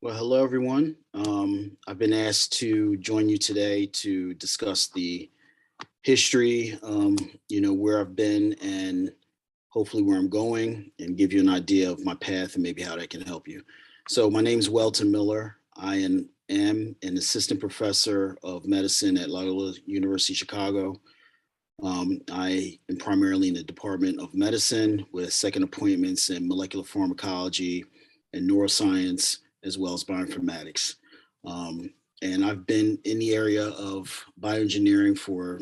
Well, hello everyone. I've been asked to join you today to discuss the history, where I've been and hopefully where I'm going and give you an idea of my path and maybe how that can help you. So my name is Whelton Miller. I am an assistant professor of medicine at Loyola University Chicago. I am primarily in the Department of Medicine with second appointments in molecular pharmacology and neuroscience, as well as bioinformatics. Um, and I've been in the area of bioengineering for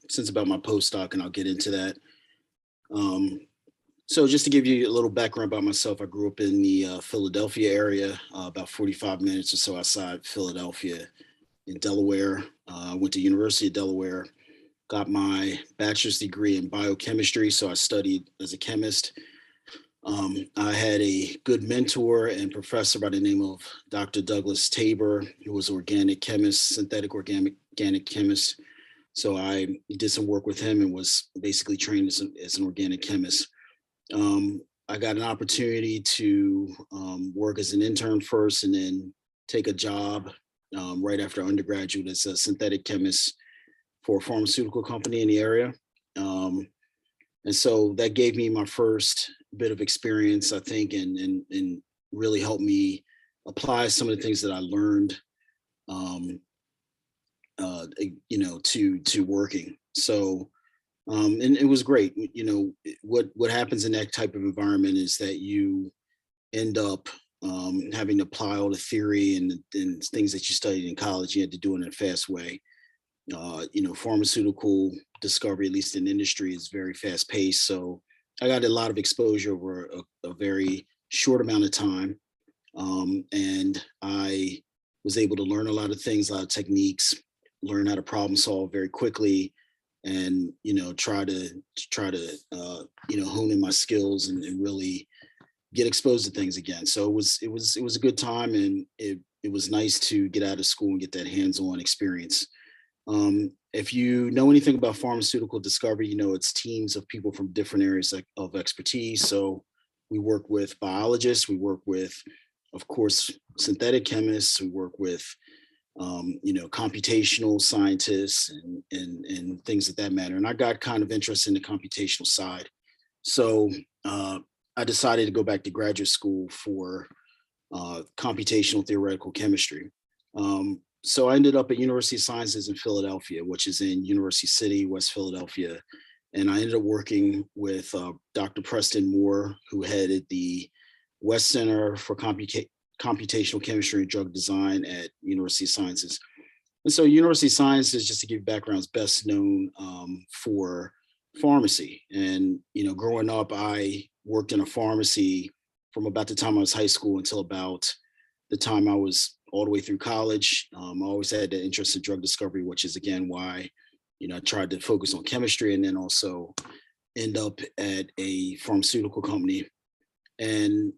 since about my postdoc, and I'll get into that. Um, so, just to give you a little background about myself, I grew up in the Philadelphia area, about 45 minutes or so outside Philadelphia in Delaware. Went to University of Delaware, got my bachelor's degree in biochemistry. So I studied as a chemist. I had a good mentor and professor by the name of Dr. Douglas Tabor, who was organic chemist, synthetic organic chemist. So I did some work with him and was basically trained as an organic chemist. I got an opportunity to work as an intern first and then take a job right after undergraduate as a synthetic chemist for a pharmaceutical company in the area. Um, and so that gave me my first bit of experience, I think, and really helped me apply some of the things that I learned, um, to working. So, and it was great. What happens in that type of environment is that you end up having to apply all the theory and things that you studied in college. You had to do it in a fast way. Pharmaceutical discovery, at least in industry, is very fast paced. So I got a lot of exposure over a very short amount of time. And I was able to learn a lot of things, a lot of techniques, learn how to problem solve very quickly and, try to hone in my skills and really get exposed to things again. So it was a good time and it was nice to get out of school and get that hands-on experience. If you know anything about pharmaceutical discovery, it's teams of people from different areas of expertise. So we work with biologists, we work with, of course, synthetic chemists, we work with, computational scientists and things of that matter. And I got kind of interested in the computational side. So I decided to go back to graduate school for computational theoretical chemistry. So I ended up at University of Sciences in Philadelphia, which is in University City, West Philadelphia. And I ended up working with Dr. Preston Moore, who headed the West Center for Computational Chemistry and Drug Design at University of Sciences. And so University of Sciences, just to give background, is best known for pharmacy. And, growing up, I worked in a pharmacy from about the time I was high school until about the time I was all the way through college. I always had the interest in drug discovery, which is again why, I tried to focus on chemistry and then also end up at a pharmaceutical company. And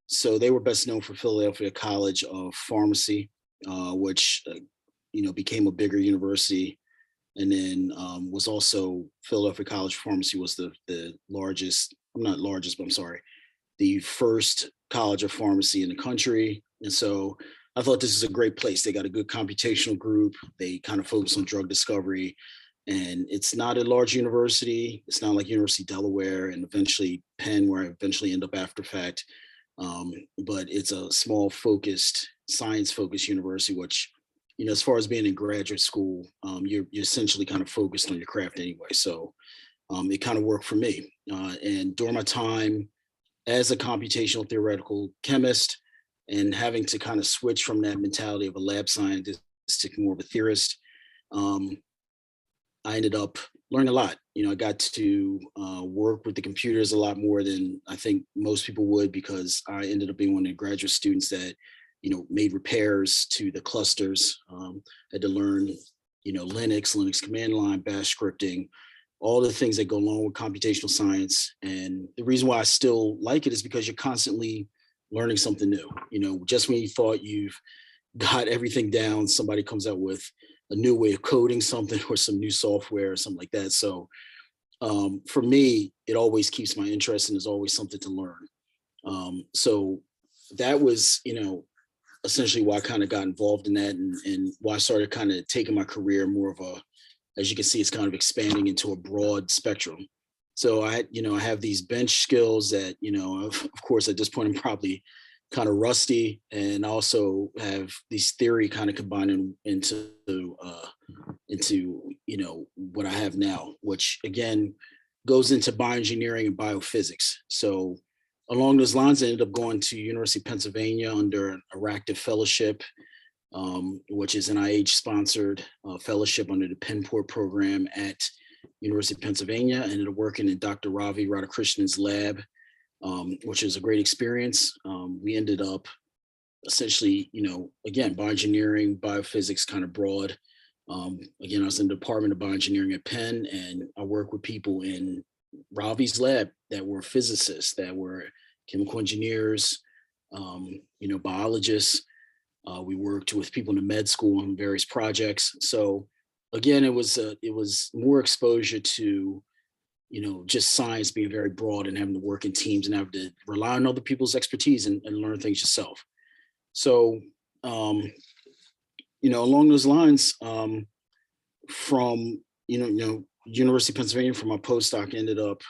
so they were best known for Philadelphia College of Pharmacy, which, became a bigger university. And then was also Philadelphia College of Pharmacy was the largest, not largest, but I'm sorry, the first college of pharmacy in the country. And so I thought this is a great place. They got a good computational group. They kind of focus on drug discovery. And it's not a large university. It's not like University of Delaware and eventually Penn, where I eventually end up after fact. But it's a small focused, science focused university, which, as far as being in graduate school, you're essentially kind of focused on your craft anyway. So it kind of worked for me. And during my time as a computational theoretical chemist and having to kind of switch from that mentality of a lab scientist to more of a theorist, I ended up learning a lot. I got to work with the computers a lot more than I think most people would, because I ended up being one of the graduate students that, made repairs to the clusters. Had to learn, Linux command line, bash scripting, all the things that go along with computational science. And the reason why I still like it is because you're constantly learning something new. Just when you thought you've got everything down, somebody comes out with a new way of coding something or some new software or something like that. So for me, it always keeps my interest and there's always something to learn. So that was, essentially why I kind of got involved in that, and why I started kind of taking my career more of a, as you can see, it's kind of expanding into a broad spectrum. So I have these bench skills that, of course, at this point, I'm probably kind of rusty, and also have these theory kind of combining into what I have now, which again goes into bioengineering and biophysics. So along those lines, I ended up going to University of Pennsylvania under an Aractive Fellowship, which is an IH-sponsored fellowship under the Penport program at University of Pennsylvania. I ended up working in Dr. Ravi Radhakrishnan's lab, which is a great experience. We ended up essentially, again, bioengineering, biophysics, kind of broad. Again, I was in the Department of Bioengineering at Penn, and I work with people in Ravi's lab that were physicists, that were chemical engineers, biologists. We worked with people in the med school on various projects. So again, it was more exposure to, just science being very broad and having to work in teams and have to rely on other people's expertise and learn things yourself. So, along those lines, from, University of Pennsylvania, for my postdoc, ended up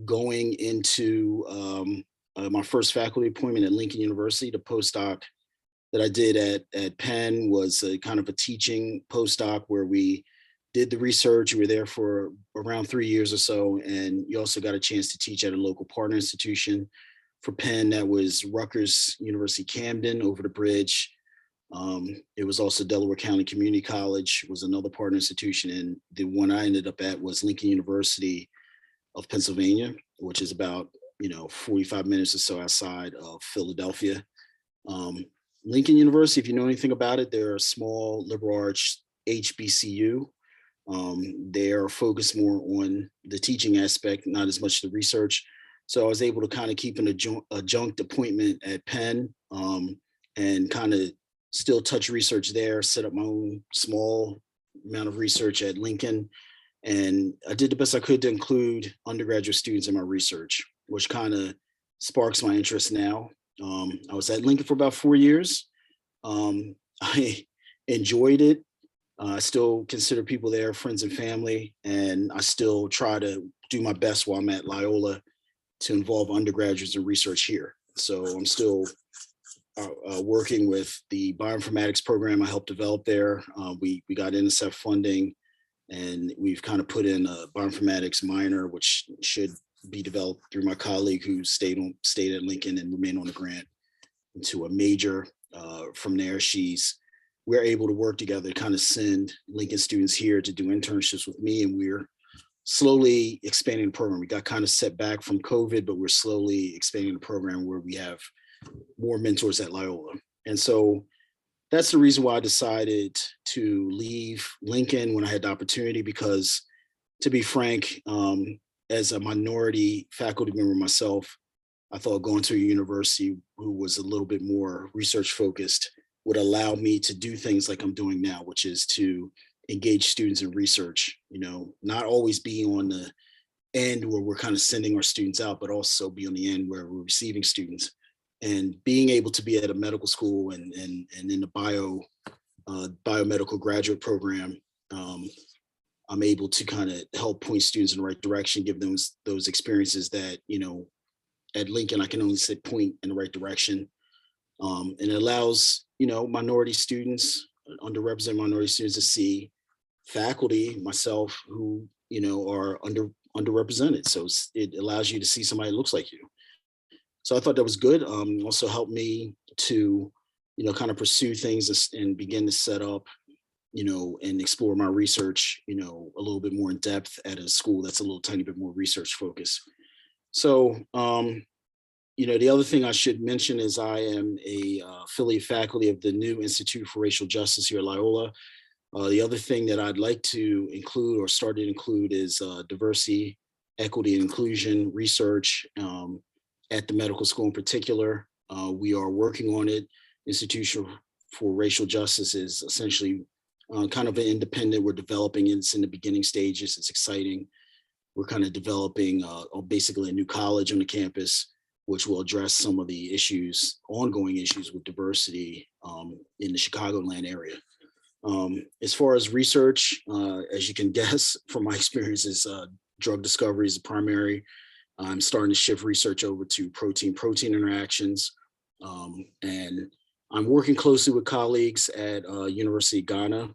going into my first faculty appointment at Lincoln University. The postdoc that I did at Penn was a kind of a teaching postdoc where we did the research. We were there for around 3 years or so, and you also got a chance to teach at a local partner institution for Penn. That was Rutgers University Camden over the bridge. It was also Delaware County Community College was another partner institution, and the one I ended up at was Lincoln University of Pennsylvania, which is about 45 minutes or so outside of Philadelphia. Lincoln University, if you know anything about it, they're a small liberal arts HBCU. They are focused more on the teaching aspect, not as much the research. So I was able to kind of keep an adjunct appointment at Penn, and kind of still touch research there, set up my own small amount of research at Lincoln. And I did the best I could to include undergraduate students in my research, which kind of sparks my interest now. I was at Lincoln for about 4 years. I enjoyed it. I still consider people there friends and family, and I still try to do my best while I'm at Loyola to involve undergraduates in research here. So I'm still working with the bioinformatics program I helped develop there. We got NSF funding, and we've kind of put in a bioinformatics minor, which should be developed through my colleague who stayed at Lincoln and remained on the grant, into a major. From there, we're able to work together to kind of send Lincoln students here to do internships with me, and we're slowly expanding the program. We got kind of set back from COVID, but we're slowly expanding the program where we have more mentors at Loyola. And so that's the reason why I decided to leave Lincoln when I had the opportunity, because, to be frank, as a minority faculty member myself, I thought going to a university who was a little bit more research focused would allow me to do things like I'm doing now, which is to engage students in research, not always be on the end where we're kind of sending our students out, but also be on the end where we're receiving students. And being able to be at a medical school and in the biomedical graduate program, I'm able to kind of help point students in the right direction, give them those experiences that, at Lincoln, I can only say point in the right direction. And it allows, minority students, underrepresented minority students, to see faculty, myself, who, are underrepresented. So it allows you to see somebody that looks like you. So I thought that was good. Also helped me to, kind of pursue things and begin to set up, and explore my research, a little bit more in depth at a school that's a little tiny bit more research focused. So, the other thing I should mention is I am a affiliate faculty of the new Institute for Racial Justice here at Loyola. The other thing that I'd like to include, or start to include, is diversity, equity, and inclusion research at the medical school in particular. We are working on it. Institution for Racial Justice is essentially kind of an independent. We're developing it. It's in the beginning stages. It's exciting. We're kind of developing basically a new college on the campus. which will address some of the issues, ongoing issues with diversity in the Chicagoland area. As far as research, as you can guess from my experiences, drug discovery is the primary. I'm starting to shift research over to protein-protein interactions. And I'm working closely with colleagues at University of Ghana.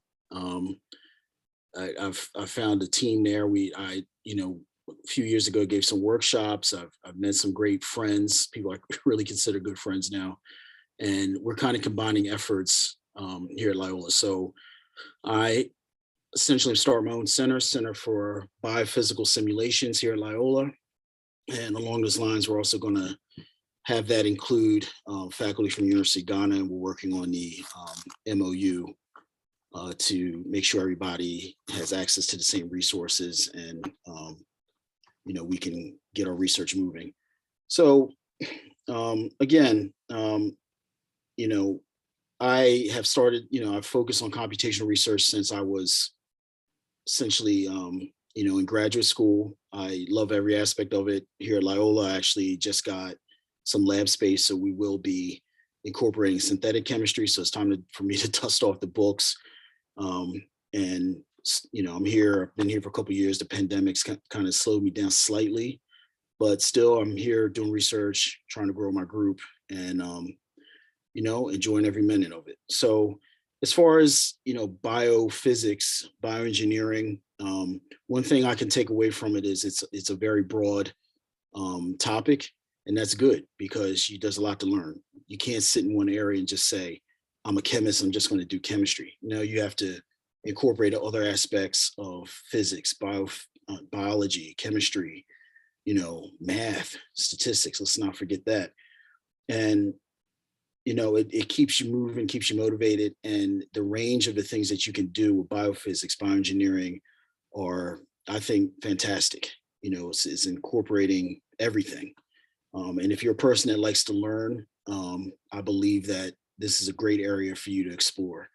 I've found a team there. A few years ago gave some workshops. I've met some great friends, people I really consider good friends now. And we're kind of combining efforts here at Loyola. So I essentially start my own center for biophysical simulations here at Loyola. And along those lines, we're also going to have that include faculty from the University of Ghana, and we're working on the MOU to make sure everybody has access to the same resources, and we can get our research moving. So again, I have started, I've focused on computational research since I was essentially, in graduate school. I love every aspect of it. Here at Loyola, I actually just got some lab space, so we will be incorporating synthetic chemistry. So it's time for me to dust off the books. And I'm here. I've been here for a couple of years. The pandemic's kind of slowed me down slightly, but still, I'm here doing research, trying to grow my group, and enjoying every minute of it. So as far as biophysics, bioengineering, one thing I can take away from it is it's a very broad topic, and that's good because there's a lot to learn. You can't sit in one area and just say, I'm a chemist, I'm just going to do chemistry. No, you have to incorporate other aspects of physics, biology, chemistry, math, statistics. Let's not forget that. And it keeps you moving, keeps you motivated, and the range of the things that you can do with biophysics, bioengineering are, I think, fantastic. It's incorporating everything. And if you're a person that likes to learn, I believe that this is a great area for you to explore,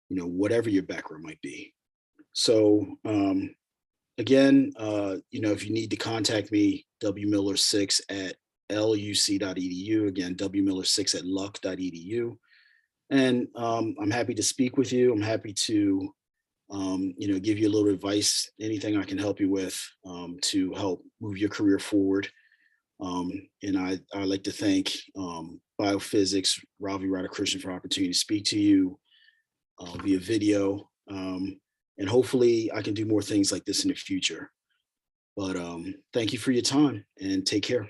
whatever your background might be. So again, if you need to contact me, wmiller6 at luc.edu. Again, wmiller6 at luck.edu. And I'm happy to speak with you. I'm happy to, give you a little advice, anything I can help you with to help move your career forward. And I like to thank Biophysics, Ravi Radhakrishnan, for the opportunity to speak to you via video. And hopefully I can do more things like this in the future. But thank you for your time, and take care.